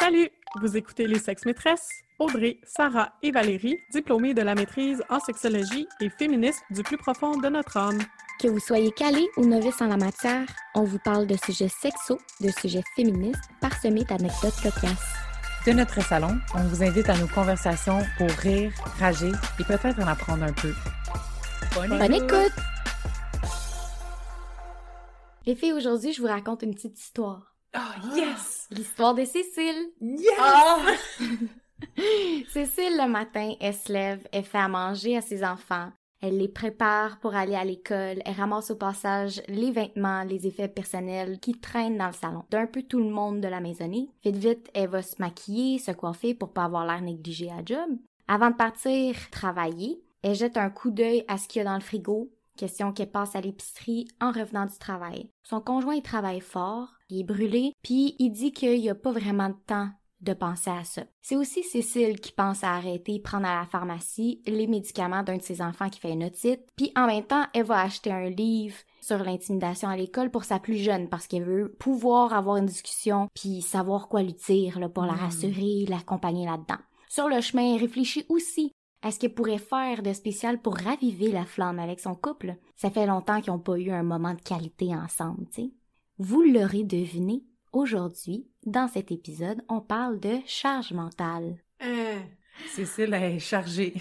Salut! Vous écoutez Les Sex-Maîtresses, Audrey, Sarah et Valérie, diplômées de la maîtrise en sexologie et féministes du plus profond de notre âme. Que vous soyez calé ou novice en la matière, on vous parle de sujets sexos, de sujets féministes, parsemés d'anecdotes cocasses. De notre salon, on vous invite à nos conversations pour rire, rager et peut-être en apprendre un peu. Bonne écoute! Les filles, aujourd'hui, je vous raconte une petite histoire. Oh, yes! L'histoire de Cécile. Yes! Oh! Cécile, le matin, elle se lève, elle fait à manger à ses enfants. Elle les prépare pour aller à l'école. Elle ramasse au passage les vêtements, les effets personnels qui traînent dans le salon d'un peu tout le monde de la maisonnée. Vite, vite, elle va se maquiller, se coiffer pour pas avoir l'air négligé à job. Avant de partir travailler, elle jette un coup d'œil à ce qu'il y a dans le frigo. Question qu'elle passe à l'épicerie en revenant du travail. Son conjoint, il travaille fort, il est brûlé, puis il dit qu'il n'y a pas vraiment de temps de penser à ça. C'est aussi Cécile qui pense à arrêter, prendre à la pharmacie les médicaments d'un de ses enfants qui fait une otite, puis en même temps, elle va acheter un livre sur l'intimidation à l'école pour sa plus jeune parce qu'elle veut pouvoir avoir une discussion puis savoir quoi lui dire là, pour la rassurer, l'accompagner là-dedans. Sur le chemin, elle réfléchit aussi à ce qu'elle pourrait faire de spécial pour raviver la flamme avec son couple. Ça fait longtemps qu'ils n'ont pas eu un moment de qualité ensemble, tu sais. Vous l'aurez deviné, aujourd'hui, dans cet épisode, on parle de charge mentale. Cécile est chargée.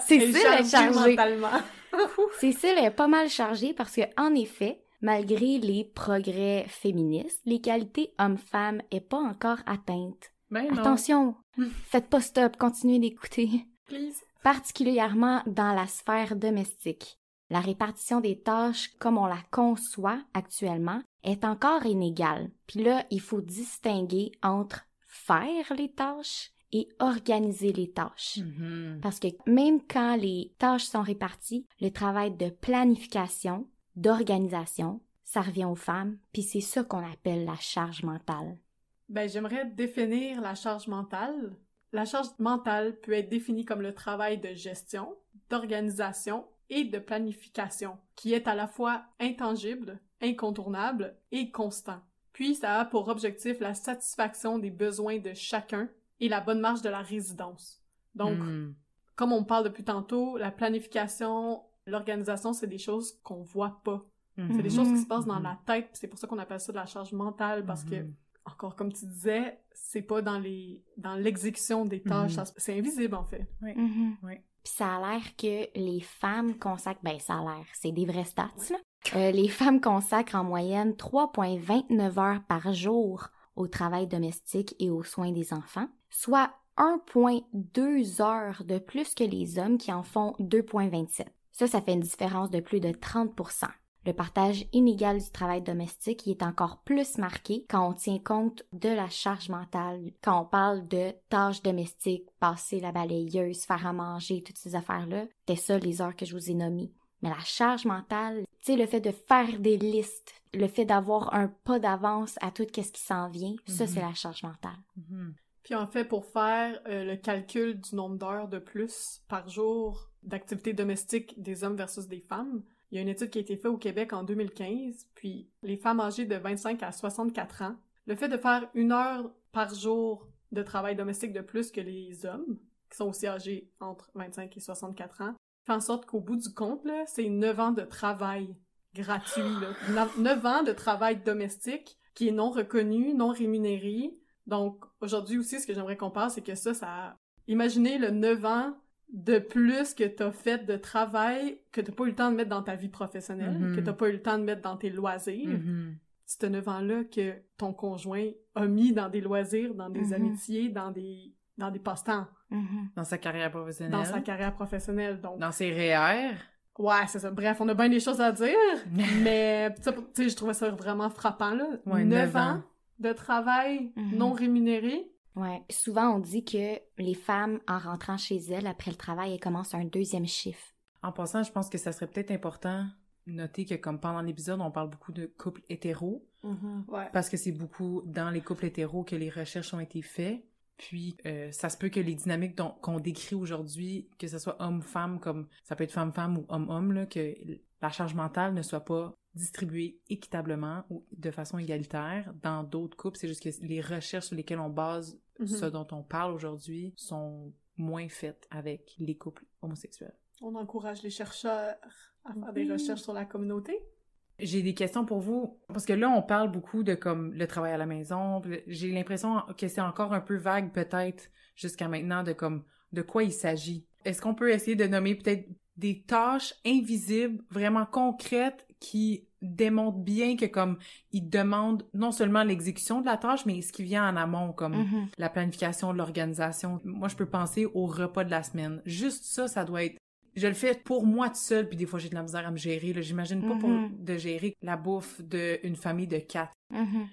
Cécile est chargée. Mentalement. Cécile est pas mal chargée parce que, en effet, malgré les progrès féministes, l'égalité homme-femme est pas encore atteinte. Ben non. Attention, faites pas stop, continuez d'écouter. Please. Particulièrement dans la sphère domestique. La répartition des tâches, comme on la conçoit actuellement, est encore inégale. Puis là, il faut distinguer entre faire les tâches et organiser les tâches. Mm-hmm. Parce que même quand les tâches sont réparties, le travail de planification, d'organisation, ça revient aux femmes, puis c'est ça qu'on appelle la charge mentale. Ben, j'aimerais définir la charge mentale. La charge mentale peut être définie comme le travail de gestion, d'organisation et de planification, qui est à la fois intangible, incontournable et constant. Puis, ça a pour objectif la satisfaction des besoins de chacun et la bonne marche de la résidence. Donc, comme on parle depuis tantôt, la planification, l'organisation, c'est des choses qu'on voit pas. C'est des choses qui se passent dans la tête, puis c'est pour ça qu'on appelle ça de la charge mentale, parce que encore comme tu disais, c'est pas dans l'exécution des tâches, c'est invisible en fait. Oui. Oui. Puis ça a l'air que les femmes consacrent, ça a l'air, c'est des vrais stats, là. Les femmes consacrent en moyenne 3,29 heures par jour au travail domestique et aux soins des enfants, soit 1,2 heures de plus que les hommes qui en font 2,27. Ça fait une différence de plus de 30%. Le partage inégal du travail domestique y est encore plus marqué quand on tient compte de la charge mentale, quand on parle de tâches domestiques, passer la balayeuse, faire à manger, toutes ces affaires-là. C'était ça les heures que je vous ai nommées. Mais la charge mentale, tu sais, le fait de faire des listes, le fait d'avoir un pas d'avance à tout ce qui s'en vient, ça c'est la charge mentale. Puis en fait, pour faire le calcul du nombre d'heures de plus par jour d'activité domestique des hommes versus des femmes, il y a une étude qui a été faite au Québec en 2015, puis les femmes âgées de 25 à 64 ans, le fait de faire 1 heure par jour de travail domestique de plus que les hommes, qui sont aussi âgés entre 25 et 64 ans, fait en sorte qu'au bout du compte, là, c'est 9 ans de travail gratuit, là. 9 ans de travail domestique qui est non reconnu, non rémunéré. Donc, aujourd'hui aussi, ce que j'aimerais qu'on parle, c'est que ça... Imaginez le 9 ans de plus que t'as fait de travail que t'as pas eu le temps de mettre dans ta vie professionnelle, que t'as pas eu le temps de mettre dans tes loisirs. C'est 9 ans-là que ton conjoint a mis dans des loisirs, dans des amitiés, dans des passe-temps. Dans sa carrière professionnelle. Dans sa carrière professionnelle, donc. Dans ses REER. Ouais, c'est ça. Bref, on a bien des choses à dire, mais tu sais, je trouvais ça vraiment frappant, là. Ouais, 9 ans de travail non rémunéré. Ouais. Souvent, on dit que les femmes, en rentrant chez elles, après le travail, elles commencent un deuxième chiffre. En passant, je pense que ça serait peut-être important de noter que, comme pendant l'épisode, on parle beaucoup de couples hétéros. Ouais. Parce que c'est beaucoup dans les couples hétéros que les recherches ont été faites. Puis, ça se peut que les dynamiques qu'on décrit aujourd'hui, que ce soit homme-femme, comme ça peut être femme-femme ou homme-homme, là, que la charge mentale ne soit pas distribué équitablement ou de façon égalitaire dans d'autres couples. C'est juste que les recherches sur lesquelles on base ce dont on parle aujourd'hui sont moins faites avec les couples homosexuels. On encourage les chercheurs à faire des recherches sur la communauté. J'ai des questions pour vous, parce que là, on parle beaucoup de comme le travail à la maison. J'ai l'impression que c'est encore un peu vague, peut-être, jusqu'à maintenant, de comme de quoi il s'agit. Est-ce qu'on peut essayer de nommer peut-être des tâches invisibles, vraiment concrètes, qui démontrent bien que comme ils demandent non seulement l'exécution de la tâche, mais ce qui vient en amont, comme la planification, l'organisation. Moi, je peux penser au repas de la semaine. Juste ça, ça doit être... Je le fais pour moi toute seule, puis des fois, j'ai de la misère à me gérer. Là. J'imagine pas de gérer la bouffe d'une famille de 4.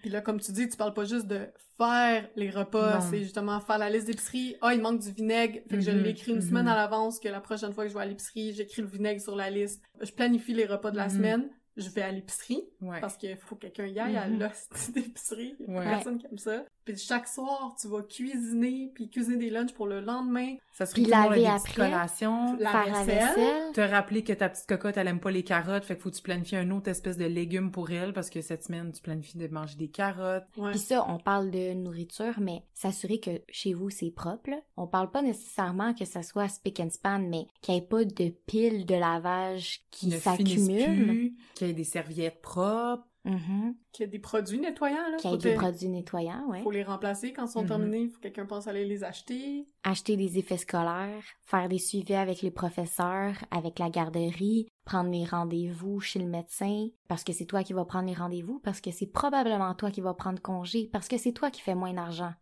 Puis là, comme tu dis, tu parles pas juste de faire les repas, c'est justement faire la liste d'épicerie. Ah, il manque du vinaigre, fait que je l'écris une semaine à l'avance, que la prochaine fois que je vais à l'épicerie, j'écris le vinaigre sur la liste. Je planifie les repas de la semaine. Je vais à l'épicerie, parce qu'il faut que quelqu'un y aille à l'hostie d'épicerie. Il y a personne qui aime ça. Puis chaque soir, tu vas cuisiner, puis cuisiner des lunchs pour le lendemain. Ça serait tout des petites collations. La vaisselle. Te rappeler que ta petite cocotte, elle aime pas les carottes, fait qu'il faut que tu planifies une autre espèce de légumes pour elle, parce que cette semaine, tu planifies de manger des carottes. Puis ça, on parle de nourriture, mais s'assurer que chez vous, c'est propre, là. On parle pas nécessairement que ça soit spick and span, mais qu'il n'y ait pas de piles de lavage qui s'accumulent. Qu'il y ait des serviettes propres. Qu'il y ait des produits nettoyants, là. Qu'il y ait des produits nettoyants, oui. Faut les remplacer quand ils sont terminés. Il faut que quelqu'un pense à aller les acheter. Acheter des effets scolaires, faire des suivis avec les professeurs, avec la garderie, prendre les rendez-vous chez le médecin, parce que c'est toi qui vas prendre les rendez-vous, parce que c'est probablement toi qui vas prendre congé, parce que c'est toi qui fais moins d'argent.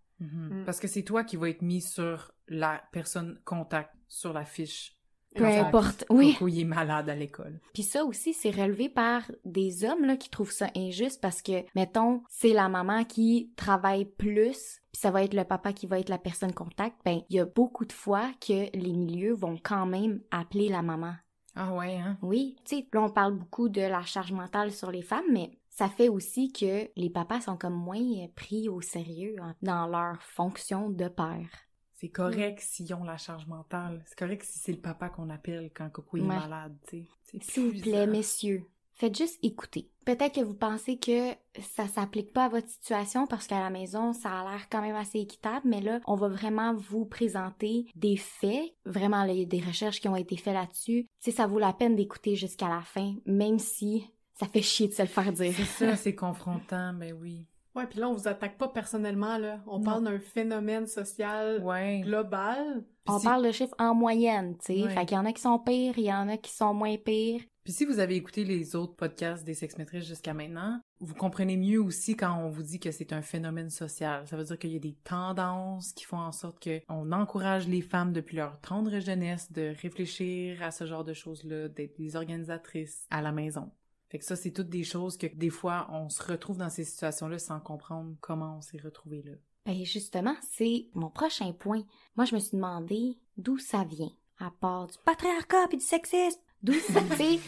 Parce que c'est toi qui vas être mis sur la personne contact, sur la fiche. Peu importe, oui. Coco, il est malade à l'école. Puis ça aussi, c'est relevé par des hommes là qui trouvent ça injuste parce que, mettons, c'est la maman qui travaille plus, puis ça va être le papa qui va être la personne contact. Ben, il y a beaucoup de fois que les milieux vont quand même appeler la maman. Ah ouais, hein? Oui. Tu sais, là, on parle beaucoup de la charge mentale sur les femmes, mais ça fait aussi que les papas sont comme moins pris au sérieux dans leur fonction de père. C'est correct s'ils ont la charge mentale. C'est correct si c'est le papa qu'on appelle quand Coco est malade, tu sais. S'il vous plaît, messieurs, faites juste écouter. Peut-être que vous pensez que ça s'applique pas à votre situation parce qu'à la maison, ça a l'air quand même assez équitable, mais là, on va vraiment vous présenter des faits. Vraiment, là, il y a des recherches qui ont été faites là-dessus. Tu sais, ça vaut la peine d'écouter jusqu'à la fin, même si ça fait chier de se le faire dire. C'est ça, c'est confrontant, ben oui. Ouais, puis là, on vous attaque pas personnellement, là. On parle d'un phénomène social global. On parle de chiffres en moyenne, tu sais. Fait qu'il y en a qui sont pires, il y en a qui sont moins pires. Puis si vous avez écouté les autres podcasts des sexmétrices jusqu'à maintenant, vous comprenez mieux aussi quand on vous dit que c'est un phénomène social. Ça veut dire qu'il y a des tendances qui font en sorte qu'on encourage les femmes depuis leur tendre jeunesse de réfléchir à ce genre de choses-là, d'être des organisatrices à la maison. Fait que ça, c'est toutes des choses que des fois, on se retrouve dans ces situations-là sans comprendre comment on s'est retrouvé là. Ben justement, c'est mon prochain point. Moi, je me suis demandé d'où ça vient, à part du patriarcat et du sexisme. D'où ça, tu sais,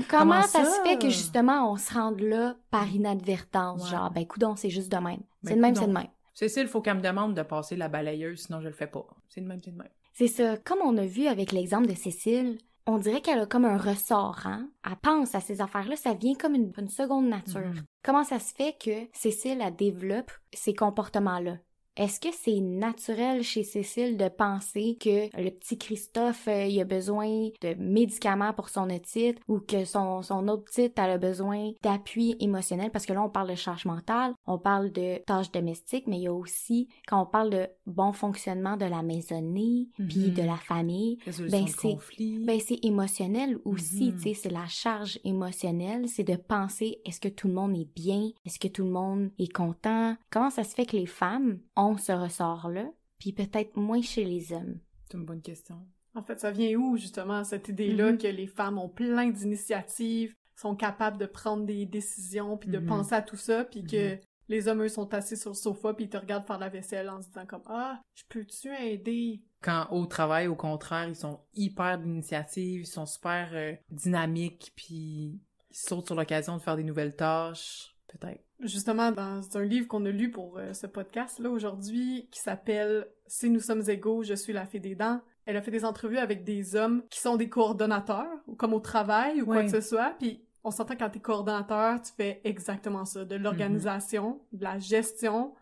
comment ça se fait que justement on se rende là par inadvertance, genre ben coudonc, c'est juste de même. C'est de même, c'est de même. Cécile, faut qu'elle me demande de passer la balayeuse, sinon je le fais pas. C'est de même, c'est de même. C'est ça. Comme on a vu avec l'exemple de Cécile, on dirait qu'elle a comme un ressort, hein? Elle pense à ces affaires-là, ça vient comme une seconde nature. Comment ça se fait que Cécile, elle développe ces comportements-là? Est-ce que c'est naturel chez Cécile de penser que le petit Christophe, il a besoin de médicaments pour son otite ou que son autre petite, elle a besoin d'appui émotionnel? Parce que là, on parle de charge mentale, on parle de tâches domestiques, mais il y a aussi, quand on parle de bon fonctionnement de la maisonnée, puis de la famille, ben c'est émotionnel aussi, tu sais, c'est la charge émotionnelle, c'est de penser, est-ce que tout le monde est bien? Est-ce que tout le monde est content? Comment ça se fait que les femmes ont ce ressort-là, puis peut-être moins chez les hommes? C'est une bonne question. En fait, ça vient où, justement, cette idée-là que les femmes ont plein d'initiatives, sont capables de prendre des décisions, puis de penser à tout ça, puis que les hommes, eux, sont assis sur le sofa, puis ils te regardent faire la vaisselle en se disant comme « Ah, je peux-tu aider? » Quand au travail, au contraire, ils sont hyper d'initiative, ils sont super dynamiques, puis ils sautent sur l'occasion de faire des nouvelles tâches, peut-être. Justement, dans un livre qu'on a lu pour ce podcast-là aujourd'hui, qui s'appelle « Si nous sommes égaux, je suis la fée des dents », elle a fait des entrevues avec des hommes qui sont des coordonnateurs, ou comme au travail, ou quoi que ce soit, puis On s'entend quand t'es coordonnateur, tu fais exactement ça, de l'organisation, de la gestion.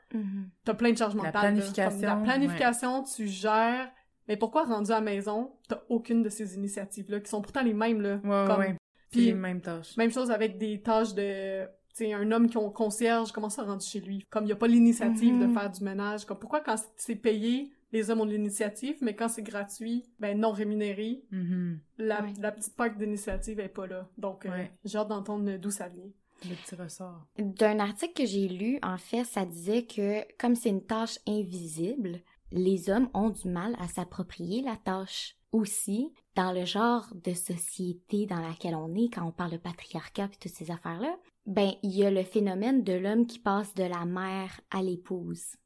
T'as plein de charges mentales. La planification. La planification, tu gères. Mais pourquoi, rendu à la maison, t'as aucune de ces initiatives-là, qui sont pourtant les mêmes, là? Ouais. C'est les mêmes tâches. Même chose avec des tâches de... Tu sais, un homme qui est concierge, comment ça rendu chez lui? Comme il n'y a pas l'initiative de faire du ménage. Comme pourquoi, quand c'est payé, les hommes ont de l'initiative, mais quand c'est gratuit, ben non rémunéré, la petite part d'initiative est pas là. Donc, j'ai hâte d'entendre d'où ça vient. Le petit ressort. D'un article que j'ai lu, en fait, ça disait que comme c'est une tâche invisible, les hommes ont du mal à s'approprier la tâche. Aussi, dans le genre de société dans laquelle on est, quand on parle de patriarcat et toutes ces affaires-là, ben, il y a le phénomène de l'homme qui passe de la mère à l'épouse.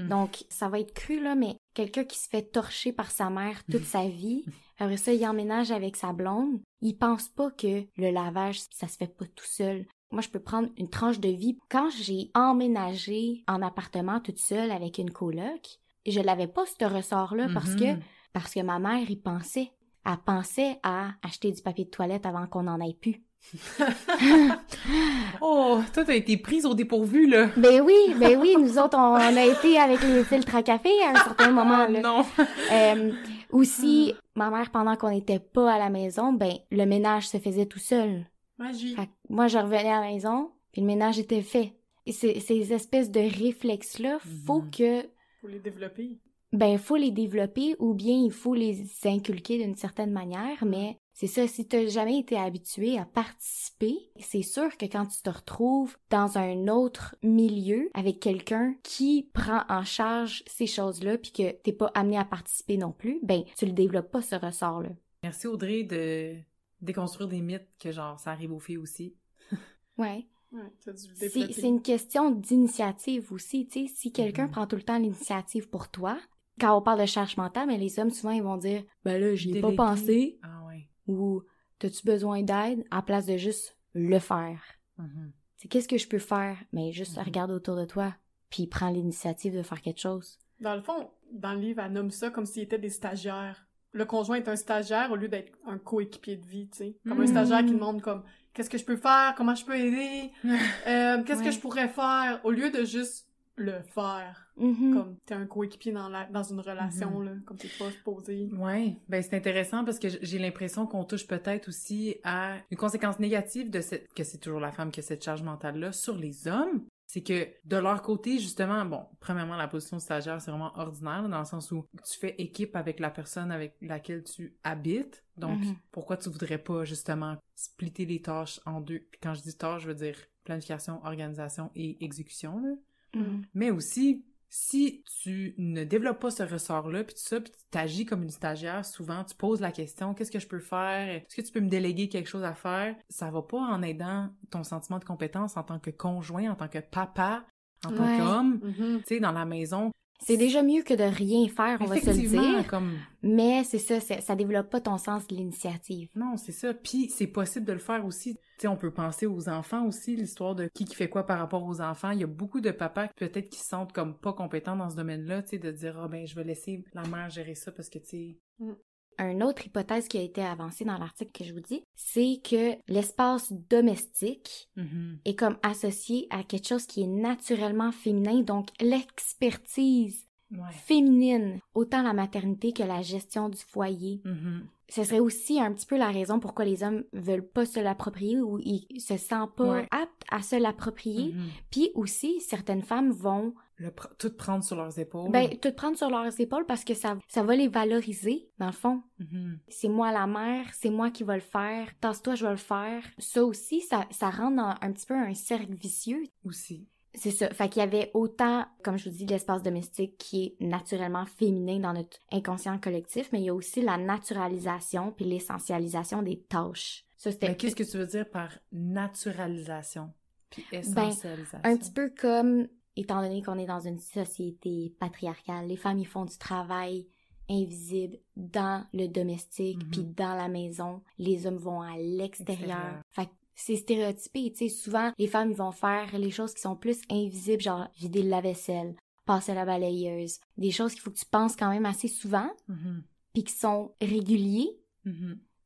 Donc, ça va être cru, là, mais quelqu'un qui se fait torcher par sa mère toute sa vie, après ça, il emménage avec sa blonde, il pense pas que le lavage, ça se fait pas tout seul. Moi, je peux prendre une tranche de vie. Quand j'ai emménagé en appartement toute seule avec une coloc, je l'avais pas ce ressort-là parce que ma mère y pensait. Elle pensait à acheter du papier de toilette avant qu'on en ait plus. Oh, toi, t'as été prise au dépourvu, là. Ben oui, nous autres, on a été avec les filtres à café à un certain moment, là. Non. Aussi, ma mère, pendant qu'on n'était pas à la maison, ben, le ménage se faisait tout seul. Magie. Fait que moi, je revenais à la maison, puis le ménage était fait. Et ces espèces de réflexes-là, faut les développer. Ben, faut les développer ou bien il faut les inculquer d'une certaine manière, mais c'est ça, si t'as jamais été habitué à participer, c'est sûr que quand tu te retrouves dans un autre milieu avec quelqu'un qui prend en charge ces choses-là puis que t'es pas amené à participer non plus, ben, tu le développes pas, ce ressort-là. Merci Audrey de déconstruire des mythes que genre ça arrive aux filles aussi. Ouais. C'est une question d'initiative aussi, tu sais, si quelqu'un prend tout le temps l'initiative pour toi, quand on parle de charge mentale, mais les hommes, souvent, ils vont dire « Ben là, j'y ai pas pensé. » Ou « T'as-tu besoin d'aide? » à place de juste le faire. C'est qu'est-ce que je peux faire? Mais juste regarde autour de toi, puis prends l'initiative de faire quelque chose. Dans le fond, dans le livre, elle nomme ça comme s'ils étaient des stagiaires. Le conjoint est un stagiaire au lieu d'être un coéquipier de vie, tu sais. Comme un stagiaire qui demande comme « Qu'est-ce que je peux faire? Comment je peux aider? Qu'est-ce que je pourrais faire? » Au lieu de juste le faire. Comme t'es un coéquipier dans une relation, là, comme t'es pas supposé. Ouais, ben c'est intéressant parce que j'ai l'impression qu'on touche peut-être aussi à une conséquence négative que c'est toujours la femme qui a cette charge mentale-là sur les hommes. C'est que de leur côté, justement, bon, premièrement, la position de stagiaire, c'est vraiment ordinaire, là, dans le sens où tu fais équipe avec la personne avec laquelle tu habites. Donc, pourquoi tu voudrais pas, justement, splitter les tâches en deux? Puis quand je dis tâches, je veux dire planification, organisation et exécution, là. Mais aussi, si tu ne développes pas ce ressort-là, puis tout ça, puis tu t'agis comme une stagiaire, souvent, tu poses la question, qu'est-ce que je peux faire? Est-ce que tu peux me déléguer quelque chose à faire? Ça va pas en aidant ton sentiment de compétence en tant que conjoint, en tant que papa, en tant qu'homme, tu sais, dans la maison. C'est déjà mieux que de rien faire, on va se le dire. Comme... Mais c'est ça, ça développe pas ton sens de l'initiative. Non, c'est ça. Puis c'est possible de le faire aussi. Tu sais, on peut penser aux enfants aussi, l'histoire de qui fait quoi par rapport aux enfants. Il y a beaucoup de papas peut-être qui se sentent comme pas compétents dans ce domaine-là, tu sais, de dire « Ah ben, je vais laisser la mère gérer ça parce que, tu sais... » Une autre hypothèse qui a été avancée dans l'article que je vous dis, c'est que l'espace domestique est comme associé à quelque chose qui est naturellement féminin, donc l'expertise féminine, autant la maternité que la gestion du foyer. Ce serait aussi un petit peu la raison pourquoi les hommes veulent pas se l'approprier ou ils se sentent pas aptes à se l'approprier. Puis aussi, certaines femmes vont... tout prendre sur leurs épaules. Ben, tout prendre sur leurs épaules parce que ça va les valoriser, dans le fond. C'est moi la mère, c'est moi qui va le faire. Tasse-toi, je vais le faire. Ça aussi, ça rend dans un petit peu un cercle vicieux. Aussi. C'est ça. Fait qu'il y avait autant, comme je vous dis, l'espace domestique qui est naturellement féminin dans notre inconscient collectif, mais il y a aussi la naturalisation puis l'essentialisation des tâches. Ça, c'était... Mais qu'est-ce que tu veux dire par naturalisation puis essentialisation? Un petit peu comme, étant donné qu'on est dans une société patriarcale, les femmes, ils font du travail invisible dans le domestique puis dans la maison. Les hommes vont à l'extérieur. Fait que c'est stéréotypé, tu sais, souvent, les femmes vont faire les choses qui sont plus invisibles, genre vider le lave-vaisselle, passer la balayeuse, des choses qu'il faut que tu penses quand même assez souvent, puis qui sont réguliers,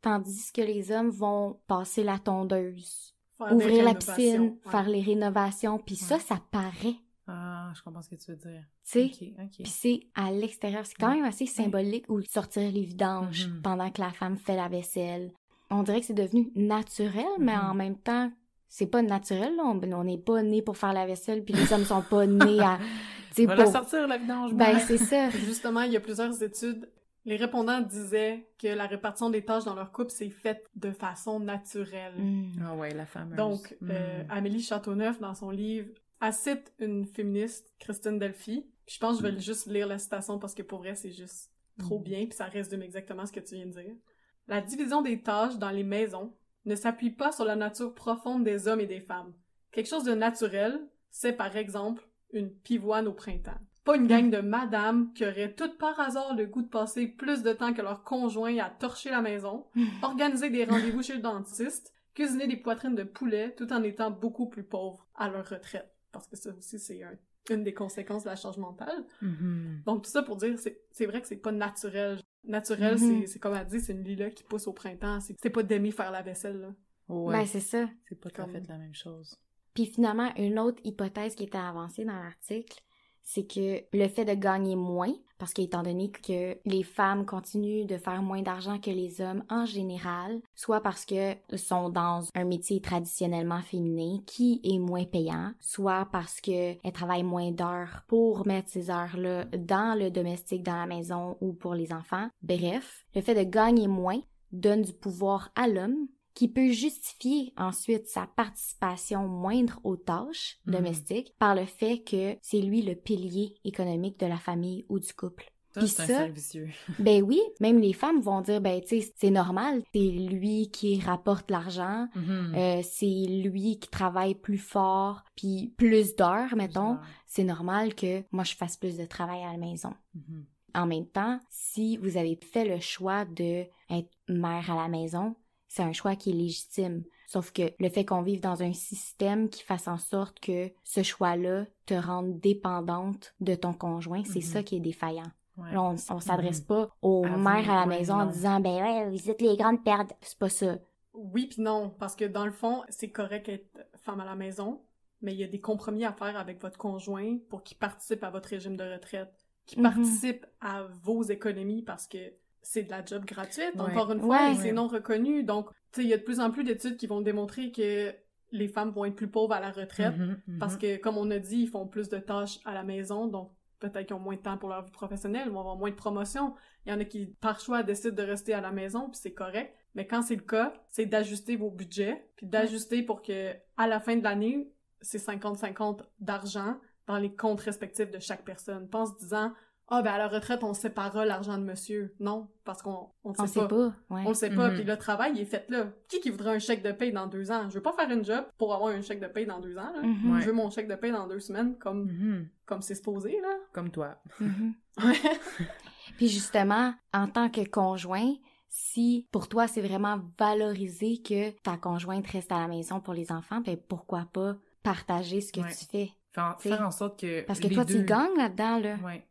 tandis que les hommes vont passer la tondeuse, Faire ouvrir des la rénovations, piscine, ouais. faire les rénovations, puis ça paraît, Ah, je comprends ce que tu veux dire. tu sais. OK. Puis c'est à l'extérieur. C'est quand même assez symbolique ou sortir les vidanges Mhm. pendant que la femme fait la vaisselle. On dirait que c'est devenu naturel, mais en même temps, c'est pas naturel. Là. On n'est pas nés pour faire la vaisselle, puis les hommes sont pas nés à... tu sais, Va la sortir, la vidange. Ben, c'est ça. Justement, il y a plusieurs études. Les répondants disaient que la répartition des tâches dans leur couple s'est faite de façon naturelle. Ah ouais, la fameuse. Donc, Amélie Châteauneuf, dans son livre, elle cite une féministe, Christine Delphi. Puis je pense que je vais juste lire la citation parce que pour vrai, c'est juste trop bien, puis ça résume exactement ce que tu viens de dire. La division des tâches dans les maisons ne s'appuie pas sur la nature profonde des hommes et des femmes. Quelque chose de naturel, c'est par exemple une pivoine au printemps. Pas une gang de madames qui auraient toutes par hasard le goût de passer plus de temps que leur conjoint à torcher la maison, organiser des rendez-vous chez le dentiste, cuisiner des poitrines de poulet tout en étant beaucoup plus pauvres à leur retraite. Parce que ça aussi, c'est une des conséquences de la charge mentale. Mhm. Donc tout ça pour dire, c'est vrai que c'est pas naturel. Naturel, c'est comme elle dit, c'est une lilas qui pousse au printemps. C'est pas d'aimer faire la vaisselle, là. Ouais. Ben, c'est ça. C'est pas tout à fait la même chose. Puis finalement, une autre hypothèse qui était avancée dans l'article, c'est que le fait de gagner moins, parce qu'étant donné que les femmes continuent de faire moins d'argent que les hommes en général, soit parce que sont dans un métier traditionnellement féminin qui est moins payant, soit parce que elles travaillent moins d'heures pour mettre ces heures-là dans le domestique, dans la maison ou pour les enfants. Bref, le fait de gagner moins donne du pouvoir à l'homme qui peut justifier ensuite sa participation moindre aux tâches domestiques par le fait que c'est lui le pilier économique de la famille ou du couple. Ça, Puis c'est un ça, cercle vicieux. ben oui, même les femmes vont dire, ben tu sais, c'est normal, c'est lui qui rapporte l'argent, c'est lui qui travaille plus fort, puis plus d'heures, mettons, c'est normal que moi je fasse plus de travail à la maison. En même temps, si vous avez fait le choix de être mère à la maison, c'est un choix qui est légitime. Sauf que le fait qu'on vive dans un système qui fasse en sorte que ce choix-là te rende dépendante de ton conjoint, c'est ça qui est défaillant. Ouais. Là, on s'adresse pas aux mères à la maison en disant « Ben ouais, vous êtes les grandes pertes. » C'est pas ça. Oui puis non, parce que dans le fond, c'est correct être femme à la maison, mais il y a des compromis à faire avec votre conjoint pour qu'il participe à votre régime de retraite, qu'il participe à vos économies parce que c'est de la job gratuite, encore une fois, et c'est non reconnu. Donc, tu sais, il y a de plus en plus d'études qui vont démontrer que les femmes vont être plus pauvres à la retraite parce que, comme on a dit, ils font plus de tâches à la maison, donc peut-être qu'ils ont moins de temps pour leur vie professionnelle, ils vont avoir moins de promotion. Il y en a qui, par choix, décident de rester à la maison, puis c'est correct. Mais quand c'est le cas, c'est d'ajuster vos budgets, puis d'ajuster pour que, à la fin de l'année, c'est 50-50 d'argent dans les comptes respectifs de chaque personne. Pas en se disant « Ah, ben à la retraite, on séparera l'argent de monsieur. » Non, parce qu'on ne sait pas. Ouais. On le sait pas, puis le travail, il est fait là. Qui voudrait un chèque de paye dans 2 ans? Je veux pas faire une job pour avoir un chèque de paye dans 2 ans, là. Je veux mon chèque de paye dans 2 semaines, comme c'est supposé, là. Comme toi. Puis justement, en tant que conjoint, si pour toi c'est vraiment valorisé que ta conjointe reste à la maison pour les enfants, ben pourquoi pas partager ce que tu fais? Faire en sorte que parce que les toi, deux... tu gagnes là-dedans, là. Ouais.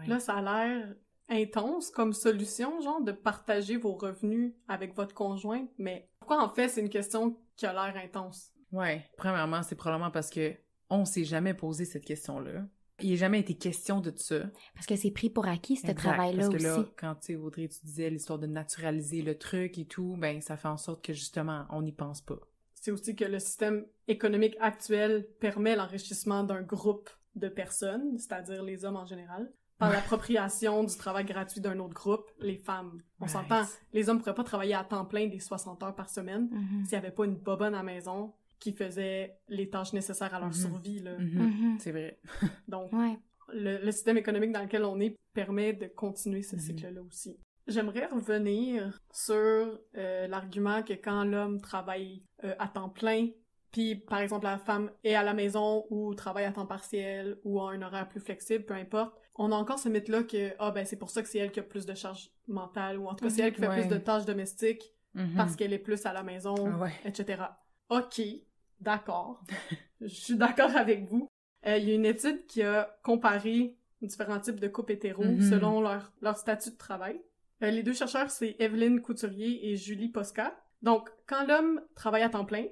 Là, ça a l'air intense comme solution, genre, de partager vos revenus avec votre conjoint, mais pourquoi en fait c'est une question qui a l'air intense? Ouais. Premièrement, c'est probablement parce que on s'est jamais posé cette question-là. Il n'a jamais été question de ça. Parce que c'est pris pour acquis, ce travail-là aussi. Parce que là, quand, tu sais, Audrey, tu disais l'histoire de naturaliser le truc et tout, ben ça fait en sorte que, justement, on n'y pense pas. C'est aussi que le système économique actuel permet l'enrichissement d'un groupe de personnes, c'est-à-dire les hommes en général, par l'appropriation du travail gratuit d'un autre groupe, les femmes. On s'entend, les hommes pourraient pas travailler à temps plein des 60 heures par semaine s'il y avait pas une bobonne à la maison qui faisait les tâches nécessaires à leur survie, là. C'est vrai. Donc, le système économique dans lequel on est permet de continuer ce cycle-là aussi. J'aimerais revenir sur l'argument que quand l'homme travaille à temps plein, puis par exemple la femme est à la maison ou travaille à temps partiel ou a un horaire plus flexible, peu importe, on a encore ce mythe-là que c'est pour ça que c'est elle qui a plus de charge mentale, ou en tout cas c'est elle qui fait plus de tâches domestiques parce qu'elle est plus à la maison, etc. OK, d'accord. Je suis d'accord avec vous. Il y a une étude qui a comparé différents types de couples hétéros selon leur statut de travail. Les deux chercheurs, c'est Evelyne Couturier et Julie Posca. Donc, quand l'homme travaille à temps plein,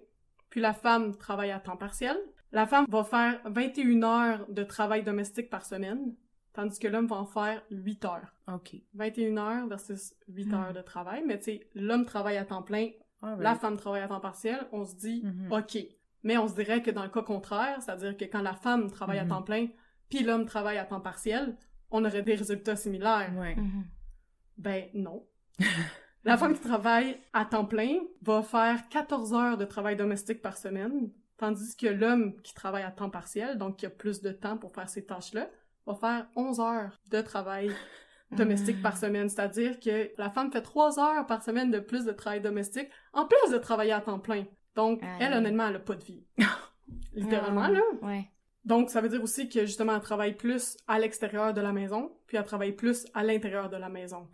puis la femme travaille à temps partiel, la femme va faire 21 heures de travail domestique par semaine, tandis que l'homme va en faire 8 heures. OK. 21 heures versus 8 heures de travail, mais tu sais, l'homme travaille à temps plein, la femme travaille à temps partiel, on se dit OK. Mais on se dirait que dans le cas contraire, c'est-à-dire que quand la femme travaille à temps plein, puis l'homme travaille à temps partiel, on aurait des résultats similaires. Ouais. Ben non. La femme qui travaille à temps plein va faire 14 heures de travail domestique par semaine, tandis que l'homme qui travaille à temps partiel, donc qui a plus de temps pour faire ces tâches-là, va faire 11 heures de travail domestique par semaine. C'est-à-dire que la femme fait 3 heures par semaine de plus de travail domestique, en plus de travailler à temps plein. Donc, elle, honnêtement, elle a pas de vie. Littéralement, là. Ouais. Donc, ça veut dire aussi que, justement, elle travaille plus à l'extérieur de la maison, puis elle travaille plus à l'intérieur de la maison.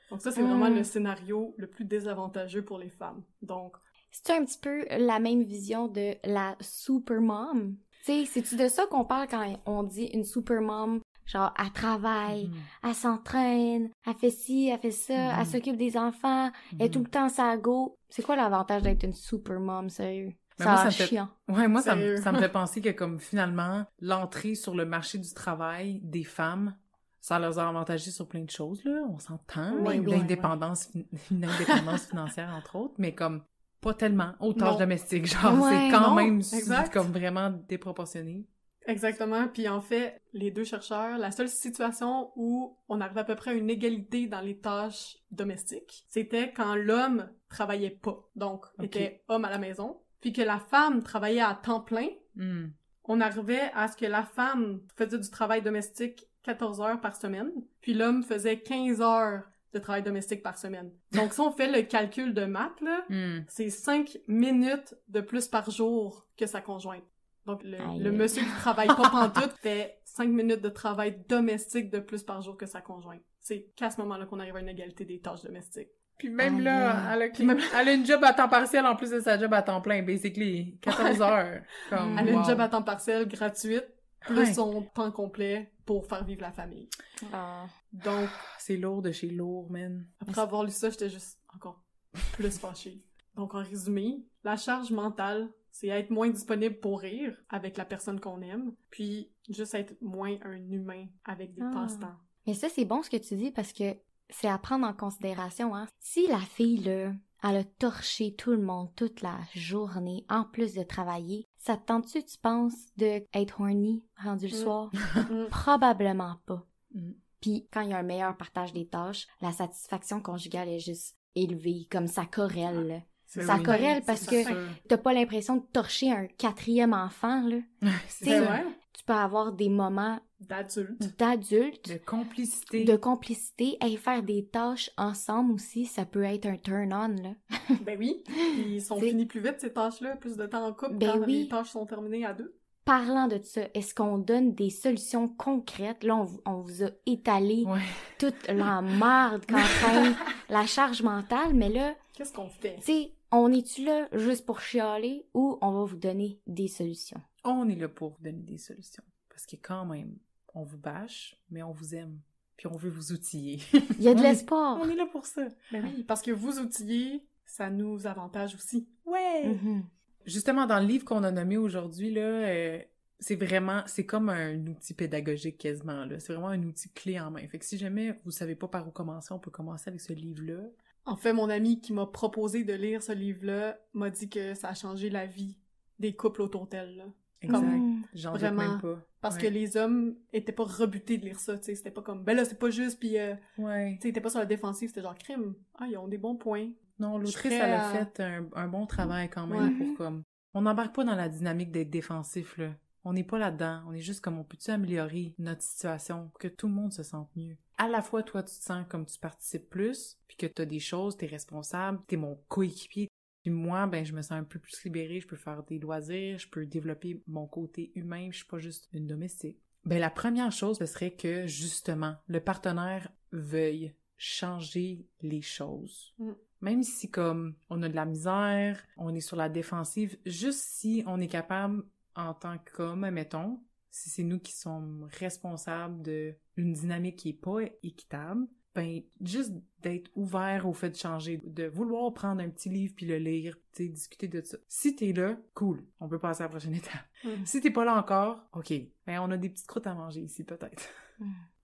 Donc ça, c'est vraiment le scénario le plus désavantageux pour les femmes. Donc... C'est un petit peu la même vision de la supermom. Tu sais, c'est-tu de ça qu'on parle quand on dit une supermom? Genre, elle travaille, elle s'entraîne, elle fait ci, elle fait ça, elle s'occupe des enfants, elle est tout le temps sa go. C'est quoi l'avantage d'être une supermom, sérieux? Ben C'est chiant. Ouais, moi, ça me fait penser que, comme, finalement, l'entrée sur le marché du travail des femmes, ça leur a avantagé sur plein de choses, là. On s'entend. L'indépendance, une indépendance financière, entre autres, mais comme, pas tellement aux tâches domestiques. Genre, c'est quand même comme vraiment déproportionné. Exactement. Puis en fait, les deux chercheurs, la seule situation où on arrivait à peu près à une égalité dans les tâches domestiques, c'était quand l'homme travaillait pas. Donc, était homme à la maison. Puis que la femme travaillait à temps plein. On arrivait à ce que la femme faisait du travail domestique 14 heures par semaine, puis l'homme faisait 15 heures de travail domestique par semaine. Donc, si on fait le calcul de maths, là, c'est 5 minutes de plus par jour que sa conjointe. Donc, le monsieur qui travaille pas pantoute fait 5 minutes de travail domestique de plus par jour que sa conjointe. C'est qu'à ce moment-là qu'on arrive à une égalité des tâches domestiques. Puis même là, elle a une job à temps partiel en plus de sa job à temps plein, basically. 14 heures. Comme, elle a une job à temps partiel gratuite, plus son temps complet pour faire vivre la famille. Donc... C'est lourd de chez lourd, man. Après avoir lu ça, j'étais juste encore plus fâchée. Donc, en résumé, la charge mentale, c'est être moins disponible pour rire avec la personne qu'on aime, puis juste être moins un humain avec des passe-temps. Mais ça, c'est bon ce que tu dis, parce que c'est à prendre en considération, hein. Si la fille, là, elle a torché tout le monde toute la journée, en plus de travailler, ça te tente-tu, tu penses, de être horny rendu le soir? Probablement pas. Puis quand il y a un meilleur partage des tâches, la satisfaction conjugale est juste élevée, comme ça corrèle, là. Ça corrèle parce que t'as pas l'impression de torcher un 4e enfant, là. C'est vrai. Tu peux avoir des moments d'adultes. De complicité. Et faire des tâches ensemble aussi, ça peut être un turn-on, là. Ben oui. Ils sont finis plus vite, ces tâches-là. Plus de temps en couple quand les tâches sont terminées à 2. Parlant de ça, est-ce qu'on donne des solutions concrètes? Là, on vous a étalé toute la merde qu'entraîne la charge mentale, mais là... Qu'est-ce qu'on fait? Tu sais, on est-tu là juste pour chialer ou on va vous donner des solutions? On est là pour vous donner des solutions. Parce que quand même, on vous bâche, mais on vous aime. Puis on veut vous outiller. Il y a de l'espoir. On est là pour ça. Ben oui, parce que vous outiller, ça nous avantage aussi. Ouais! Justement, dans le livre qu'on a nommé aujourd'hui, là, c'est comme un outil pédagogique quasiment, là. C'est vraiment un outil clé en main. Fait que si jamais vous savez pas par où commencer, on peut commencer avec ce livre-là. En fait, mon ami qui m'a proposé de lire ce livre-là m'a dit que ça a changé la vie des couples autour d'elle, là. Exact. J'en doute même pas. Parce que les hommes étaient pas rebutés de lire ça, tu sais. C'était pas comme, ben là, c'est pas juste, puis tu sais, ils étaient pas sur la défensive, c'était genre crime. Ah, ils ont des bons points. Non, l'autrice, elle a fait un bon travail quand même pour comme... On n'embarque pas dans la dynamique d'être défensif, là. On n'est pas là-dedans. On est juste comme, on peut-tu améliorer notre situation pour que tout le monde se sente mieux? À la fois, toi, tu te sens comme tu participes plus, puis que t'as des choses, t'es responsable, t'es mon coéquipier. Puis moi, ben, je me sens un peu plus libérée, je peux faire des loisirs, je peux développer mon côté humain, je suis pas juste une domestique. Ben, la première chose, ce serait que, justement, le partenaire veuille changer les choses. Même si, comme, on a de la misère, on est sur la défensive, juste si on est capable, en tant qu'homme, admettons, si c'est nous qui sommes responsables d'une dynamique qui est pas équitable, ben, juste d'être ouvert au fait de changer, de vouloir prendre un petit livre puis le lire, tu sais, discuter de ça. Si t'es là, cool, on peut passer à la prochaine étape. Si t'es pas là encore, ok, ben on a des petites croûtes à manger ici, peut-être.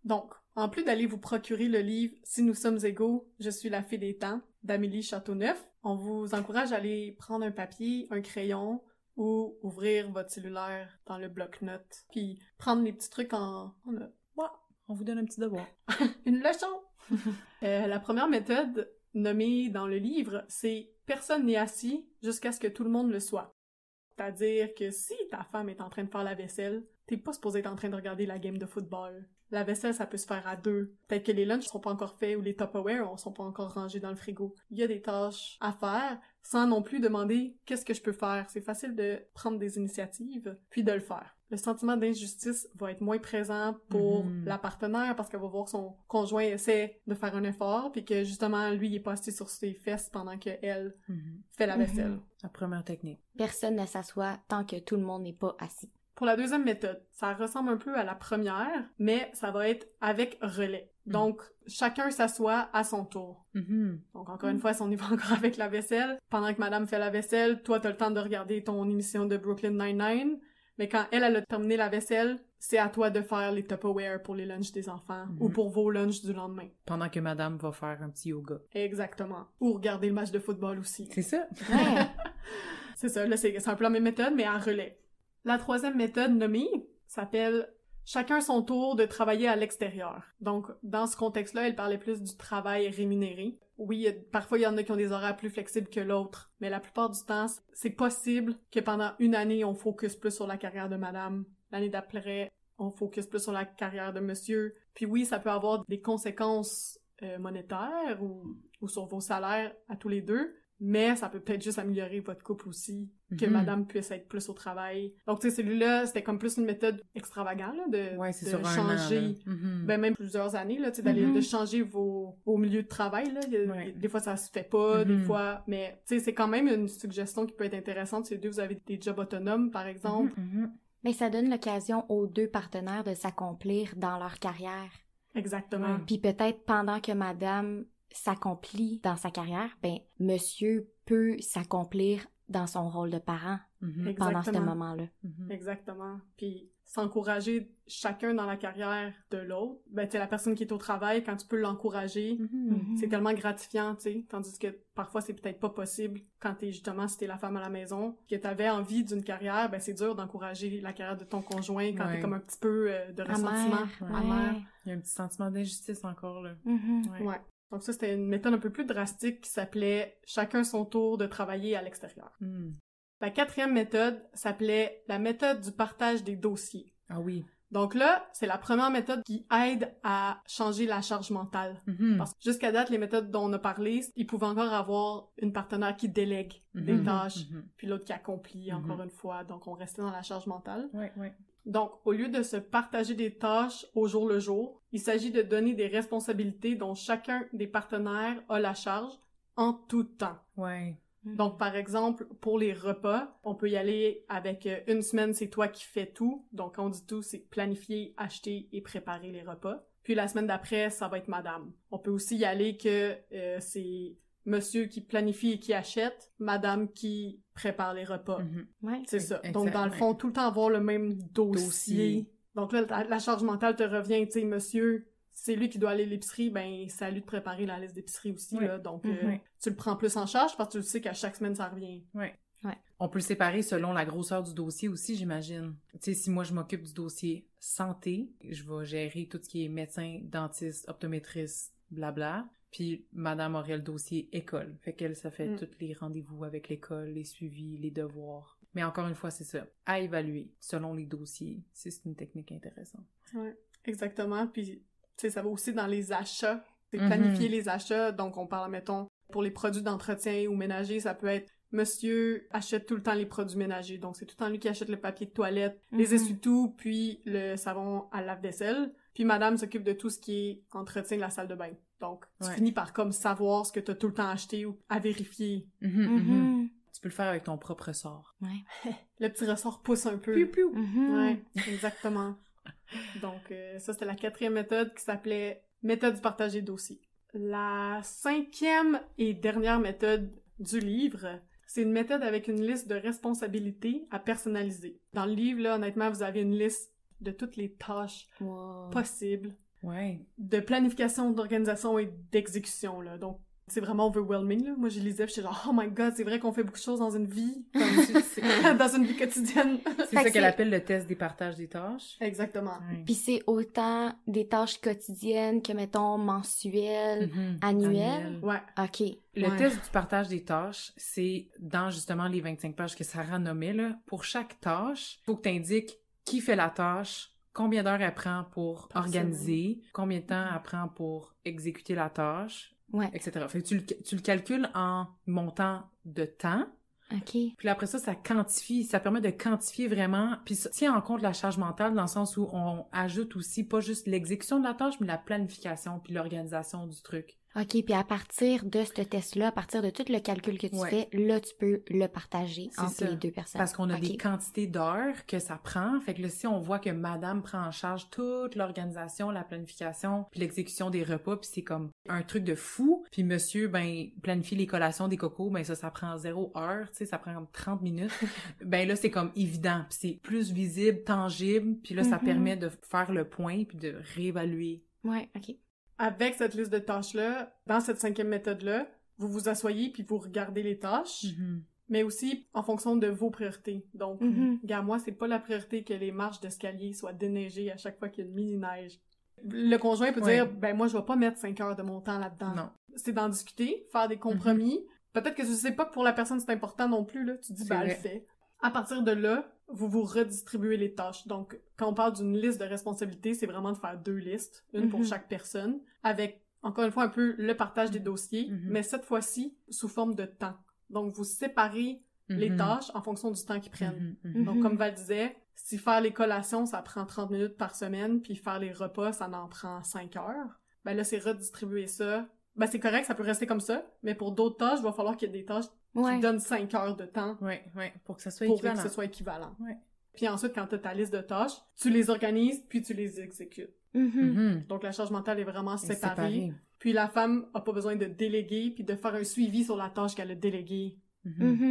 Donc, en plus d'aller vous procurer le livre « Si nous sommes égaux, je suis la fée des temps » d'Amélie Châteauneuf, on vous encourage à aller prendre un papier, un crayon ou ouvrir votre cellulaire dans le bloc-notes, puis prendre les petits trucs en note. Ouais, on vous donne un petit devoir. Une leçon! La première méthode nommée dans le livre, c'est « Personne n'est assis jusqu'à ce que tout le monde le soit ». C'est-à-dire que si ta femme est en train de faire la vaisselle, t'es pas supposé être en train de regarder la game de football. La vaisselle, ça peut se faire à deux. Peut-être que les lunchs sont pas encore faits ou les Tupperware sont pas encore rangés dans le frigo. Il y a des tâches à faire sans non plus demander « qu'est-ce que je peux faire ?» C'est facile de prendre des initiatives puis de le faire. Le sentiment d'injustice va être moins présent pour la partenaire parce qu'elle va voir son conjoint essaie de faire un effort puis que justement, lui, il est pas assis sur ses fesses pendant qu'elle fait la vaisselle. La première technique. Personne ne s'assoit tant que tout le monde n'est pas assis. Pour la deuxième méthode, ça ressemble un peu à la première, mais ça va être avec relais. Donc, chacun s'assoit à son tour. Donc, encore une fois, si on y va encore avec la vaisselle, pendant que madame fait la vaisselle, toi, t'as le temps de regarder ton émission de Brooklyn Nine-Nine, mais quand elle a terminé la vaisselle, c'est à toi de faire les Tupperware pour les lunchs des enfants ou pour vos lunchs du lendemain. Pendant que madame va faire un petit yoga. Exactement. Ou regarder le match de football aussi. C'est ça? Ouais. C'est ça, là, c'est un peu la même méthode, mais en relais. La troisième méthode nommée s'appelle « Chacun son tour de travailler à l'extérieur ». Donc, dans ce contexte-là, elle parlait plus du travail rémunéré. Oui, parfois, il y en a qui ont des horaires plus flexibles que l'autre, mais la plupart du temps, c'est possible que pendant une année, on focus plus sur la carrière de madame. L'année d'après, on focus plus sur la carrière de monsieur. Puis oui, ça peut avoir des conséquences monétaires ou sur vos salaires à tous les deux, mais ça peut peut-être juste améliorer votre couple aussi, que madame puisse être plus au travail. Donc, tu sais, celui-là, c'était comme plus une méthode extravagante, là, de changer, ben même plusieurs années, là, tu sais, de changer au milieu de travail, là. Des fois, ça se fait pas, des fois, mais, tu sais, c'est quand même une suggestion qui peut être intéressante si vous avez des jobs autonomes, par exemple. Mais ça donne l'occasion aux deux partenaires de s'accomplir dans leur carrière. Exactement. Puis peut-être pendant que madame s'accomplit dans sa carrière, ben monsieur peut s'accomplir dans son rôle de parent pendant ce moment-là. Exactement. Puis s'encourager chacun dans la carrière de l'autre. Ben tu sais, la personne qui est au travail, quand tu peux l'encourager, c'est tellement gratifiant, tu sais. Tandis que parfois c'est peut-être pas possible quand si t'es la femme à la maison, que t'avais envie d'une carrière, ben c'est dur d'encourager la carrière de ton conjoint quand t'es comme un petit peu de ressentiment. Amer. Il y a un petit sentiment d'injustice encore, là. Ouais. Donc ça, c'était une méthode un peu plus drastique qui s'appelait « Chacun son tour de travailler à l'extérieur ». La quatrième méthode s'appelait la méthode du partage des dossiers. Ah oui. Donc là, c'est la première méthode qui aide à changer la charge mentale. Parce que jusqu'à date, les méthodes dont on a parlé, ils pouvaient encore avoir une partenaire qui délègue des tâches, puis l'autre qui accomplit encore une fois. Donc on restait dans la charge mentale. Donc, au lieu de se partager des tâches au jour le jour, il s'agit de donner des responsabilités dont chacun des partenaires a la charge en tout temps. Donc, par exemple, pour les repas, on peut y aller avec une semaine, c'est toi qui fais tout. Donc, quand on dit tout, c'est planifier, acheter et préparer les repas. Puis la semaine d'après, ça va être madame. On peut aussi y aller que c'est monsieur qui planifie et qui achète, madame qui prépare les repas. C'est ça. Donc, dans le fond, tout le temps avoir le même dossier. Donc là, la charge mentale te revient, tu sais, monsieur, c'est lui qui doit aller à l'épicerie, ben c'est à lui de préparer la liste d'épicerie aussi, là. Donc, tu le prends plus en charge parce que tu le sais qu'à chaque semaine, ça revient. On peut le séparer selon la grosseur du dossier aussi, j'imagine. Tu sais, si moi, je m'occupe du dossier santé, je vais gérer tout ce qui est médecin, dentiste, optométriste, blabla. Puis madame aurait le dossier école. Fait qu'elle, ça fait tous les rendez-vous avec l'école, les suivis, les devoirs. Mais encore une fois, c'est ça. À évaluer selon les dossiers. C'est une technique intéressante. Ouais, exactement. Puis, tu sais, ça va aussi dans les achats. C'est planifier les achats. Donc, on parle, mettons, pour les produits d'entretien ou ménager, ça peut être monsieur achète tout le temps les produits ménagers. Donc, c'est tout le temps lui qui achète le papier de toilette, les essuie-tout, puis le savon à lave-vaisselle. Puis madame s'occupe de tout ce qui est entretien de la salle de bain. Donc, tu finis par comme savoir ce que t'as tout le temps acheté ou à vérifier. Tu peux le faire avec ton propre ressort. Le petit ressort pousse un peu. Piou-piou. Ouais, exactement. Donc, ça, c'était la quatrième méthode qui s'appelait méthode du partage des dossiers. La 5e et dernière méthode du livre, c'est une méthode avec une liste de responsabilités à personnaliser. Dans le livre, là, honnêtement, vous avez une liste de toutes les tâches possibles, de planification, d'organisation et d'exécution, là. Donc, c'est vraiment overwhelming, là. Moi, je lisais, puis j'étais genre, oh my god, c'est vrai qu'on fait beaucoup de choses dans une vie, dans une vie quotidienne. C'est ça qu'elle appelle le test des partages des tâches. Exactement. Ouais. Puis c'est autant des tâches quotidiennes que, mettons, mensuelles, annuelles. Ouais. OK. Le test du partage des tâches, c'est dans justement les 25 pages que Sarah nommait, là. Pour chaque tâche, il faut que tu indiques qui fait la tâche, combien d'heures elle prend pour organiser, combien de temps elle prend pour exécuter la tâche, etc. Fait que tu le calcules en montant de temps. OK. Puis après ça quantifie, ça permet de quantifier vraiment, puis ça tient en compte la charge mentale dans le sens où on ajoute aussi pas juste l'exécution de la tâche, mais la planification puis l'organisation du truc. OK, puis à partir de ce test-là, à partir de tout le calcul que tu fais, là, tu peux le partager entre les deux personnes. Parce qu'on a des quantités d'heures que ça prend. Fait que là, si on voit que madame prend en charge toute l'organisation, la planification, puis l'exécution des repas, puis c'est comme un truc de fou. Puis monsieur, ben, planifie les collations des cocos, ben ça prend 0 heure, tu sais, ça prend comme 30 minutes. Ben là, c'est comme évident. Puis c'est plus visible, tangible. Puis là, ça permet de faire le point puis de réévaluer. Ouais, OK. Avec cette liste de tâches-là, dans cette 5e méthode-là, vous vous asseyez puis vous regardez les tâches, mais aussi en fonction de vos priorités. Donc, gars, moi, c'est pas la priorité que les marches d'escalier soient déneigées à chaque fois qu'il y a une mini-neige. Le conjoint peut dire, ben moi, je vais pas mettre 5 heures de mon temps là-dedans. Non. C'est d'en discuter, faire des compromis. Peut-être que je sais pas que pour la personne c'est important non plus, là. Tu dis, ben elle le fait. À partir de là, vous vous redistribuez les tâches. Donc, quand on parle d'une liste de responsabilités, c'est vraiment de faire 2 listes, une pour chaque personne, avec, encore une fois, un peu le partage des dossiers, mais cette fois-ci, sous forme de temps. Donc, vous séparez les tâches en fonction du temps qu'ils prennent. Donc, comme Val disait, si faire les collations, ça prend 30 minutes par semaine, puis faire les repas, ça en prend 5 heures, ben là, c'est redistribuer ça. Ben, c'est correct, ça peut rester comme ça, mais pour d'autres tâches, il va falloir qu'il y ait des tâches qui donnent 5 heures de temps. Pour que ça soit équivalent. équivalent. Que ce soit équivalent. Puis ensuite, quand tu as ta liste de tâches, tu les organises, puis tu les exécutes. Donc, la charge mentale est vraiment séparée. Puis la femme a pas besoin de déléguer, puis de faire un suivi sur la tâche qu'elle a déléguée.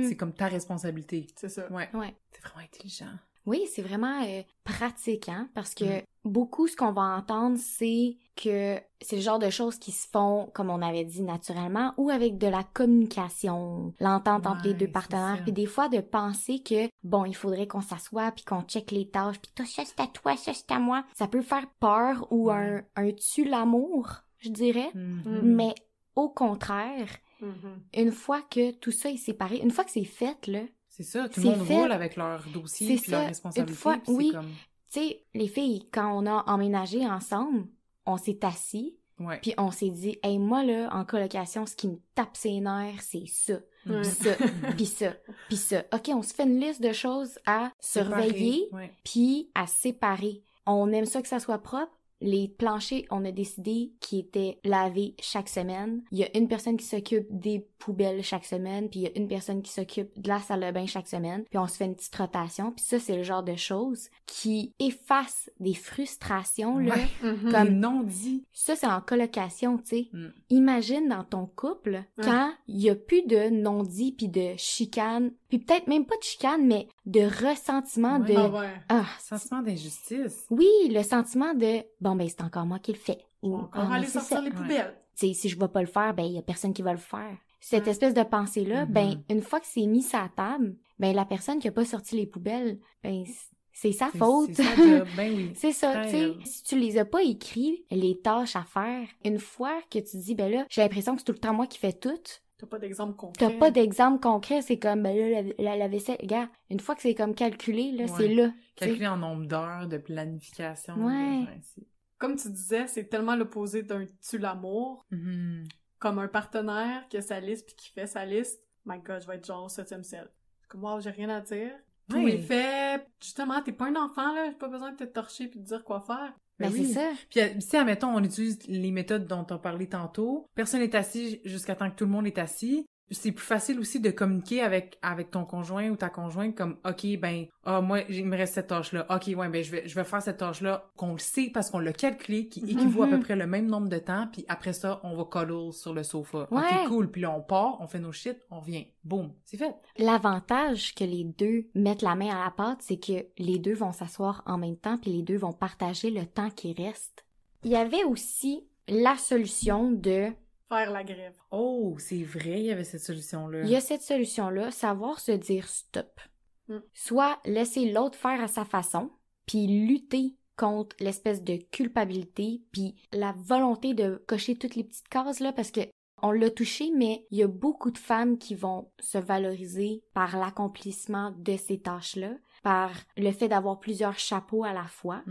C'est comme ta responsabilité. C'est ça. Ouais. C'est vraiment intelligent. Oui, c'est vraiment pratique, hein, parce que beaucoup, ce qu'on va entendre, c'est que c'est le genre de choses qui se font, comme on avait dit, naturellement, ou avec de la communication, l'entente entre les deux partenaires, puis des fois de penser que, bon, il faudrait qu'on s'assoie, puis qu'on check les tâches, puis toi, ça c'est à toi, ça c'est à moi. Ça peut faire peur ou un tue l'amour, je dirais, mais au contraire, une fois que tout ça est séparé, une fois que c'est fait, là, c'est ça, tout le monde roule avec leur dossier et leur responsabilité. Une fois, oui, comme... tu sais, les filles, quand on a emménagé ensemble, on s'est assis, puis on s'est dit, hey, moi, là, en colocation, ce qui me tape ses nerfs, c'est ça, puis ça, puis ça, puis ça. OK, on se fait une liste de choses à surveiller, puis à séparer. On aime ça que ça soit propre. Les planchers, on a décidé qu'ils étaient lavés chaque semaine. Il y a une personne qui s'occupe des poubelles chaque semaine, puis il y a une personne qui s'occupe de la salle de bain chaque semaine, puis on se fait une petite rotation. Puis ça, c'est le genre de choses qui effacent des frustrations, là, comme non-dit. Ça, c'est en colocation, tu sais. Imagine dans ton couple, quand il y a plus de non-dit, puis de chicane, puis peut-être même pas de chicane, mais de ressentiment de... Sentiment d'injustice. Oui, le sentiment de... Bon, ben, c'est encore moi qui le fais. Ou encore aller sortir les poubelles. Tu sais, si je vais pas le faire, ben, il y a personne qui va le faire. Cette espèce de pensée-là, ben, une fois que c'est mis sur la table, ben, la personne qui a pas sorti les poubelles, ben, c'est sa faute. C'est sa job, ben oui. C'est ça, tu sais. Si tu les as pas écrits, les tâches à faire, une fois que tu dis, ben là, j'ai l'impression que c'est tout le temps moi qui fais tout. T'as pas d'exemple concret. T'as pas d'exemple concret, c'est comme, ben là, la vaisselle, regarde, une fois que c'est comme calculé, là, c'est là. Calculé en nombre d'heures de planification. Comme tu disais, c'est tellement l'opposé d'un tue-l'amour. Comme un partenaire qui a sa liste puis qui fait sa liste. My God, je vais être genre au 7e ciel. C'est comme, wow, j'ai rien à dire. Tout est fait. Justement, t'es pas un enfant, là. J'ai pas besoin de te torcher puis de dire quoi faire. Ben c'est ça. Puis si, admettons, on utilise les méthodes dont on parlait tantôt, personne n'est assis jusqu'à temps que tout le monde est assis, c'est plus facile aussi de communiquer avec ton conjoint ou ta conjointe comme, OK, ben, moi, il me reste cette tâche-là. OK, ouais, ben, je vais faire cette tâche-là qu'on le sait parce qu'on l'a calculé, qui équivaut à peu près le même nombre de temps, puis après ça, on va cuddle sur le sofa. Ouais. OK, cool. Puis là, on part, on fait nos shit, on revient. Boum, c'est fait. L'avantage que les deux mettent la main à la pâte, c'est que les deux vont s'asseoir en même temps, puis les deux vont partager le temps qui reste. Il y avait aussi la solution de... Faire la grève. Oh, c'est vrai, il y avait cette solution-là. Il y a cette solution-là, savoir se dire stop. Soit laisser l'autre faire à sa façon, puis lutter contre l'espèce de culpabilité, puis la volonté de cocher toutes les petites cases, là, parce que on l'a touché, mais il y a beaucoup de femmes qui vont se valoriser par l'accomplissement de ces tâches-là, par le fait d'avoir plusieurs chapeaux à la fois,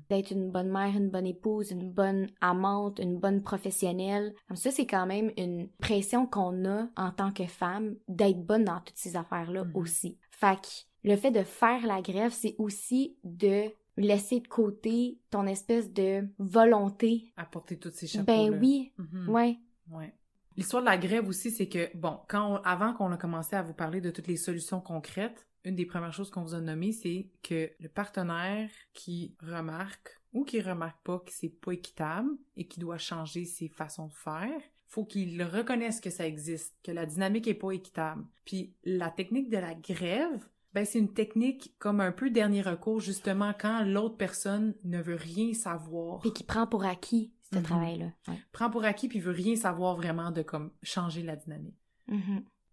d'être une bonne mère, une bonne épouse, une bonne amante, une bonne professionnelle. Comme ça, c'est quand même une pression qu'on a en tant que femme d'être bonne dans toutes ces affaires-là aussi. Fait que le fait de faire la grève, c'est aussi de laisser de côté ton espèce de volonté. Apporter tous ces chapeaux-là. Ben oui, ouais. Ouais. L'histoire de la grève aussi, c'est que, bon, avant qu'on a commencé à vous parler de toutes les solutions concrètes, une des premières choses qu'on vous a nommées, c'est que le partenaire qui remarque ou qui remarque pas que c'est pas équitable et qui doit changer ses façons de faire, faut qu'il reconnaisse que ça existe, que la dynamique est pas équitable. Puis la technique de la grève, ben c'est une technique comme un peu dernier recours, justement, quand l'autre personne ne veut rien savoir. Puis qui prend pour acquis ce travail-là. Ouais. Prend pour acquis puis veut rien savoir vraiment de comme changer la dynamique.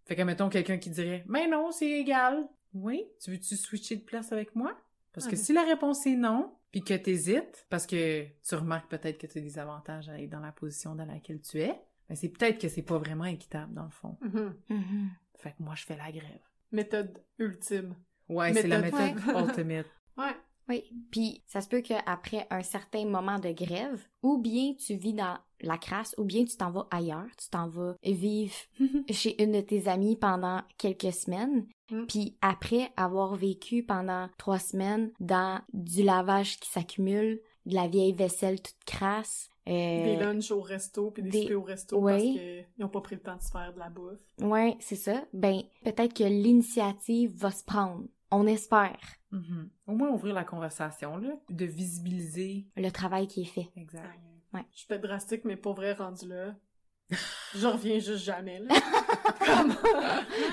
Fait que mettons quelqu'un qui dirait « Mais non, c'est égal. » Oui? Tu veux-tu switcher de place avec moi? Parce que si la réponse est non, puis que t'hésites, parce que tu remarques peut-être que tu as des avantages à être dans la position dans laquelle tu es, ben c'est peut-être que c'est pas vraiment équitable dans le fond. Fait que moi, je fais la grève. Méthode ultime. Ouais, c'est la méthode ultimate. Ouais. Oui, puis ça se peut qu'après un certain moment de grève, ou bien tu vis dans la crasse, ou bien tu t'en vas ailleurs, tu t'en vas vivre chez une de tes amies pendant quelques semaines, puis après avoir vécu pendant 3 semaines dans du lavage qui s'accumule, de la vieille vaisselle toute crasse, des lunchs au resto, puis des soupers au resto, parce qu'ils n'ont pas pris le temps de se faire de la bouffe. Ouais, c'est ça. Ben, peut-être que l'initiative va se prendre. On espère. Au moins ouvrir la conversation, là, de visibiliser le travail qui est fait. Exact. Ouais. Je suis peut-être drastique, mais pour vrai, rendu là, je reviens juste jamais, là.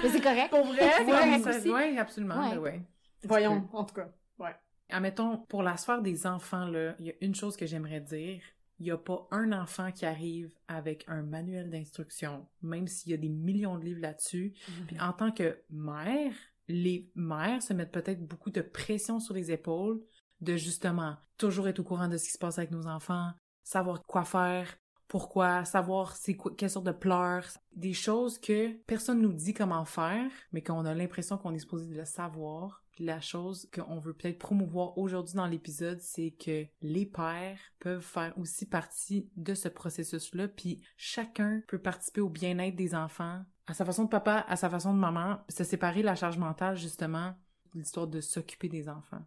Mais c'est correct. Pour vrai, c'est correct aussi. Oui, absolument. Ouais. Ouais. Voyons, en tout cas. Ouais. Admettons, pour la sphère des enfants, là, il y a une chose que j'aimerais dire. Il n'y a pas un enfant qui arrive avec un manuel d'instruction, même s'il y a des millions de livres là-dessus. Puis en tant que mère, les mères se mettent peut-être beaucoup de pression sur les épaules de justement toujours être au courant de ce qui se passe avec nos enfants, savoir quoi faire, pourquoi, savoir quelle sorte de pleurs, des choses que personne nous dit comment faire, mais qu'on a l'impression qu'on est supposé de le savoir. Puis la chose qu'on veut peut-être promouvoir aujourd'hui dans l'épisode, c'est que les pères peuvent faire aussi partie de ce processus-là, puis chacun peut participer au bien-être des enfants, à sa façon de papa, à sa façon de maman, se séparer la charge mentale, justement, l'histoire de s'occuper des enfants.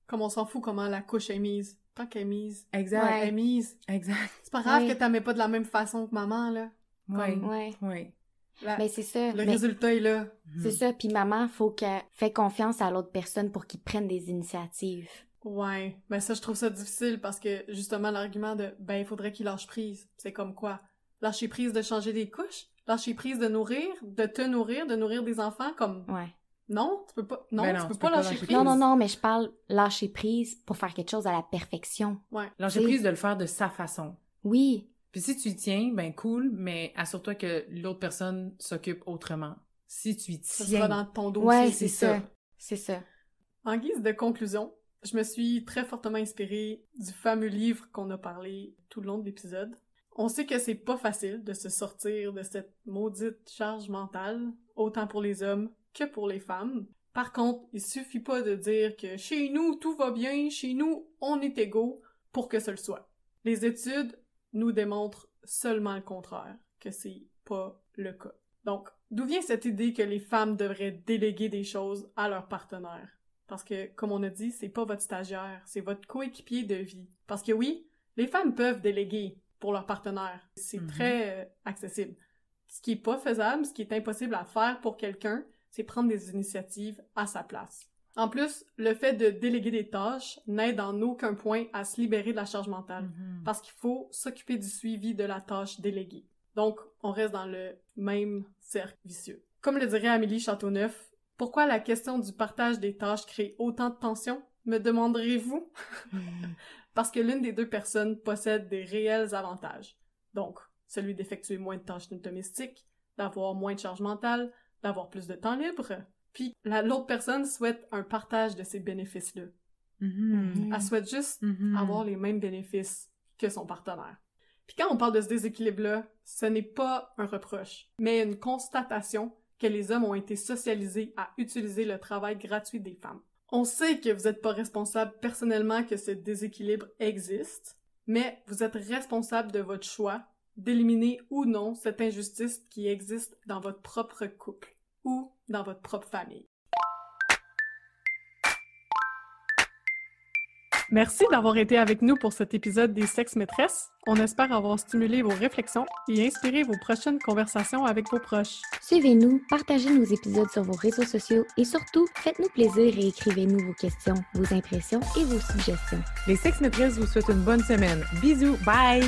Comme on s'en fout comment la couche est mise. Tant qu'elle est mise. Exact. Ouais, elle est mise. Exact. C'est pas grave que t'en mets pas de la même façon que maman, là. Ouais. Ben c'est ça. Le résultat est là. C'est ça, puis maman, faut qu'elle fait confiance à l'autre personne pour qu'il prenne des initiatives. Ouais, ben ça, je trouve ça difficile parce que, justement, l'argument de, ben, il faudrait qu'il lâche prise. C'est comme quoi? Lâcher prise de changer des couches? Lâcher prise de nourrir? De te nourrir? De nourrir des enfants? Comme... Ouais. Non, tu peux pas... Non, ben tu peux pas lâcher prise. Non, mais je parle lâcher prise pour faire quelque chose à la perfection. Ouais. Lâcher prise de le faire de sa façon. Oui. Puis si tu y tiens, ben cool, mais assure-toi que l'autre personne s'occupe autrement. Si tu y tiens... Ça sera dans ton dossier. Ouais, c'est ça. C'est ça. En guise de conclusion, je me suis très fortement inspirée du fameux livre qu'on a parlé tout le long de l'épisode. On sait que c'est pas facile de se sortir de cette maudite charge mentale, autant pour les hommes que pour les femmes. Par contre, il suffit pas de dire que chez nous, tout va bien, chez nous, on est égaux, pour que ce le soit. Les études nous démontrent seulement le contraire, que c'est pas le cas. Donc, d'où vient cette idée que les femmes devraient déléguer des choses à leur partenaire? Parce que, comme on a dit, c'est pas votre stagiaire, c'est votre coéquipier de vie. Parce que oui, les femmes peuvent déléguer pour leur partenaire. C'est très accessible. Ce qui est pas faisable, ce qui est impossible à faire pour quelqu'un, c'est prendre des initiatives à sa place. En plus, le fait de déléguer des tâches n'aide en aucun point à se libérer de la charge mentale, parce qu'il faut s'occuper du suivi de la tâche déléguée. Donc, on reste dans le même cercle vicieux. Comme le dirait Amélie Châteauneuf, « Pourquoi la question du partage des tâches crée autant de tension, me demanderez-vous? » Parce que l'une des deux personnes possède des réels avantages. Donc, celui d'effectuer moins de tâches domestiques, d'avoir moins de charge mentale, d'avoir plus de temps libre, puis l'autre personne souhaite un partage de ces bénéfices-là. Elle souhaite juste avoir les mêmes bénéfices que son partenaire. Puis quand on parle de ce déséquilibre-là, ce n'est pas un reproche, mais une constatation que les hommes ont été socialisés à utiliser le travail gratuit des femmes. On sait que vous n'êtes pas responsable personnellement que ce déséquilibre existe, mais vous êtes responsable de votre choix d'éliminer ou non cette injustice qui existe dans votre propre couple ou dans votre propre famille. Merci d'avoir été avec nous pour cet épisode des Sexes Maîtresses. On espère avoir stimulé vos réflexions et inspiré vos prochaines conversations avec vos proches. Suivez-nous, partagez nos épisodes sur vos réseaux sociaux et surtout, faites-nous plaisir et écrivez-nous vos questions, vos impressions et vos suggestions. Les Sexes Maîtresses vous souhaitent une bonne semaine. Bisous, bye!